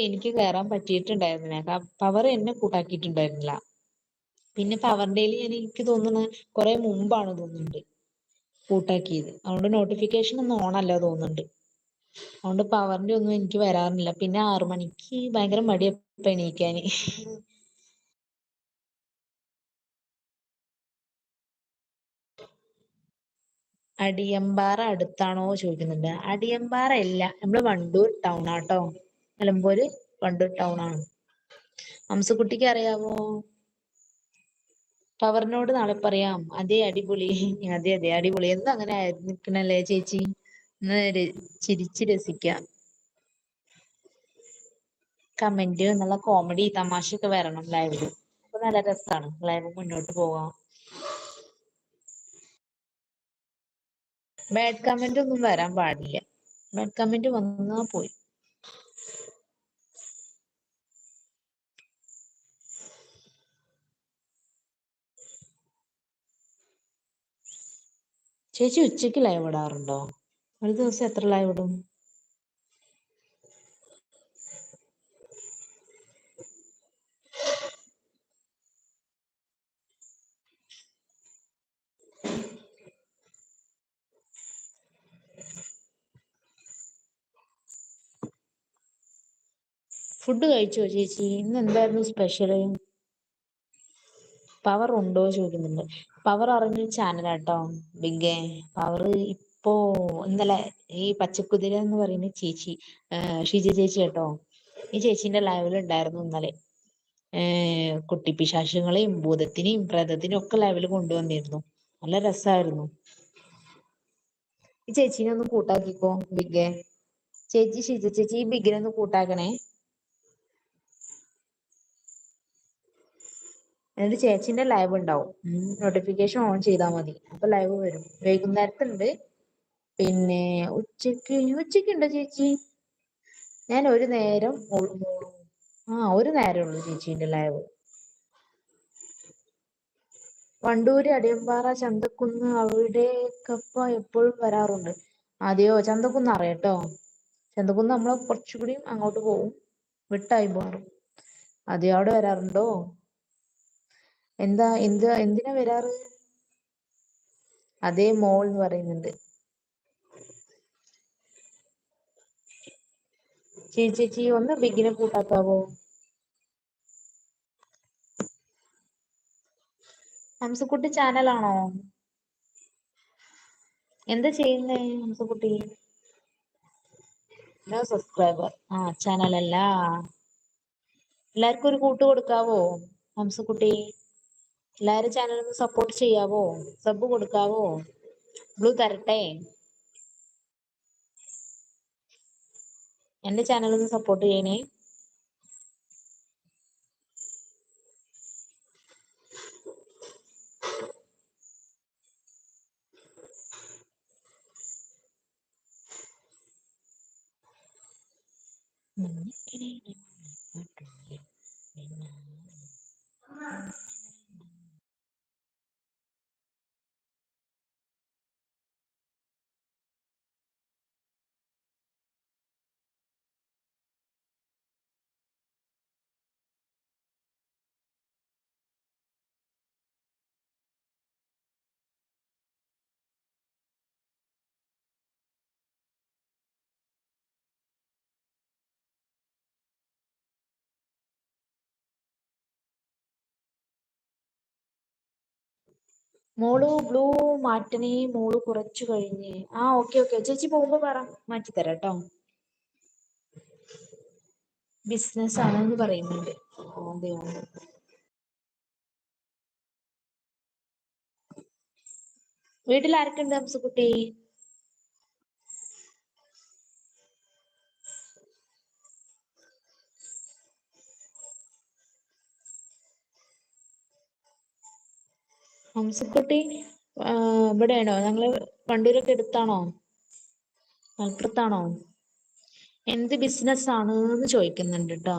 എനിക്ക് കയറാൻ പറ്റിയിട്ടുണ്ടായിരുന്നില്ല. പവർ എന്നെ കൂട്ടാക്കിയിട്ടുണ്ടായിരുന്നില്ല. പിന്നെ പവർ ഡേയിൽ എനിക്ക് തോന്നുന്നു കുറെ മുമ്പാണ് തോന്നുന്നുണ്ട് കൂട്ടാക്കിയത്. അതുകൊണ്ട് നോട്ടിഫിക്കേഷൻ ഒന്നും ഓൺ അല്ല തോന്നുന്നുണ്ട്. അതുകൊണ്ട് പവറിന്റെ ഒന്നും എനിക്ക് വരാറില്ല. പിന്നെ 6 മണിക്ക് ഭയങ്കര മടിയാ ഇപ്പൊ എണീക്കാന്. അടിയമ്പാറ അടുത്താണോ ചോദിക്കുന്നുണ്ട്. അടിയമ്പാറ അല്ല, നമ്മള് വണ്ടൂർ ടൗൺ ആട്ടോ. നിലമ്പൂര് വണ്ടൂർ ടൗൺ ആണ്. ഹംസക്കുട്ടിക്ക് അറിയാവോ? പവറിനോട് നാളെ പറയാം. അതെ അടിപൊളി. അതെ അതെ അടിപൊളി. എന്താ അങ്ങനെ നിക്കണല്ലേ ചേച്ചി? ഒന്ന് ചിരിച്ച് രസിക്കാം. കമന്റ് നല്ല കോമഡി തമാശയൊക്കെ വരണം ലൈവില്. അപ്പൊ നല്ല രസാണ് ലൈവ് മുന്നോട്ട് പോവാം. ബാഡ് കമന്റ് ഒന്നും വരാൻ പാടില്ല. ബാഡ് കമന്റ് വന്നാ പോയി. ചേച്ചി ഉച്ചക്ക് ലൈവ് ഇടാറുണ്ടോ? ഒരു ദിവസം എത്ര ലൈവ് ഇടും? ഫുഡ് കഴിച്ചോ ചേച്ചി? ഇന്ന് എന്തായിരുന്നു സ്പെഷ്യല്? പവർ ഉണ്ടോ ചോദിക്കുന്നുണ്ട്. പവർ അറിഞ്ഞ ചാനലാട്ടോ ബിഗ്. പവർ ഇപ്പോ ഇന്നലെ ഈ പച്ചക്കുതിര എന്ന് പറയുന്ന ചേച്ചി, ഷിജ ചേച്ചി കേട്ടോ. ഈ ചേച്ചീന്റെ ലൈവിൽ ഉണ്ടായിരുന്നു ഇന്നലെ. കുട്ടിപ്പിശാശുകളെയും ഭൂതത്തിനെയും പ്രേതത്തിനെയും ഒക്കെ ലൈവിൽ കൊണ്ടുവന്നിരുന്നു. നല്ല രസായിരുന്നു. ഈ ചേച്ചീനെ ഒന്ന് കൂട്ടാക്കിക്കോ ബിഗ്. ചേച്ചി ഷിജ ചേച്ചി ഈ ബിഗിനെ ഒന്ന് കൂട്ടാക്കണേ. എന്നിട്ട് ചേച്ചിന്റെ ലൈവ് ഉണ്ടാവും. നോട്ടിഫിക്കേഷൻ ഓൺ ചെയ്താൽ മതി. അപ്പൊ ലൈവ് വരും. വൈകുന്നേരത്തുണ്ട്. പിന്നെ ഉച്ചക്ക് ഉണ്ടോ ചേച്ചി? ഞാൻ ഒരു നേരം ഒരു നേരം ഉള്ളൂ ചേച്ചീന്റെ ലൈവ്. വണ്ടൂര് അടിയമ്പാറ ചന്തക്കുന്ന് അവിടേക്കപ്പ എപ്പോഴും വരാറുണ്ട്. അതെയോ? ചന്തക്കുന്ന് അറിയാട്ടോ. ചന്തക്കുന്ന് നമ്മള് കുറച്ചുകൂടി അങ്ങോട്ട് പോവും. വിട്ടായി മാറും. അതെയോ? അവിടെ വരാറുണ്ടോ? എന്തിനാ വരാറ്? അതേ മോൾ എന്ന് പറയുന്നുണ്ട്. ചേച്ചി ഒന്ന് ബിഗിനെ കൂട്ടാക്കാവോ? ഹംസക്കുട്ടി ചാനലാണോ? എന്താ ചെയ്യുന്നേ ഹംസക്കുട്ടി? No subscriber. ചാനലല്ല. എല്ലാവർക്കും ഒരു കൂട്ട് കൊടുക്കാവോ ഹംസക്കുട്ടി? എല്ലാരും ചാനലൊന്ന് സപ്പോർട്ട് ചെയ്യാവോ? സബ് കൊടുക്കാവോ? ബ്ലൂ തരട്ടെ? എന്റെ ചാനലൊന്ന് സപ്പോർട്ട് ചെയ്യണേ. മോള് ബ്ലൂ മാറ്റണേ മോള് കുറച്ചു കഴിഞ്ഞ്. ഓക്കെ ചേച്ചി പോകുമ്പോ പറ, മാറ്റി തരാം കേട്ടോ. ബിസിനസ് ആണെന്ന് പറയുന്നുണ്ട്. അതെയോ? വീട്ടിൽ ആരൊക്കെ ഉണ്ട് ഹംസക്കുട്ടി? ഹംസക്കുട്ടി ഇവിടെയാണോ? ഞങ്ങള് വണ്ടൂരൊക്കെ എടുത്താണോ? മലപ്പുറത്താണോ? എന്ത് ബിസിനസ് ആണ് എന്ന് ചോദിക്കുന്നുണ്ട് കേട്ടോ.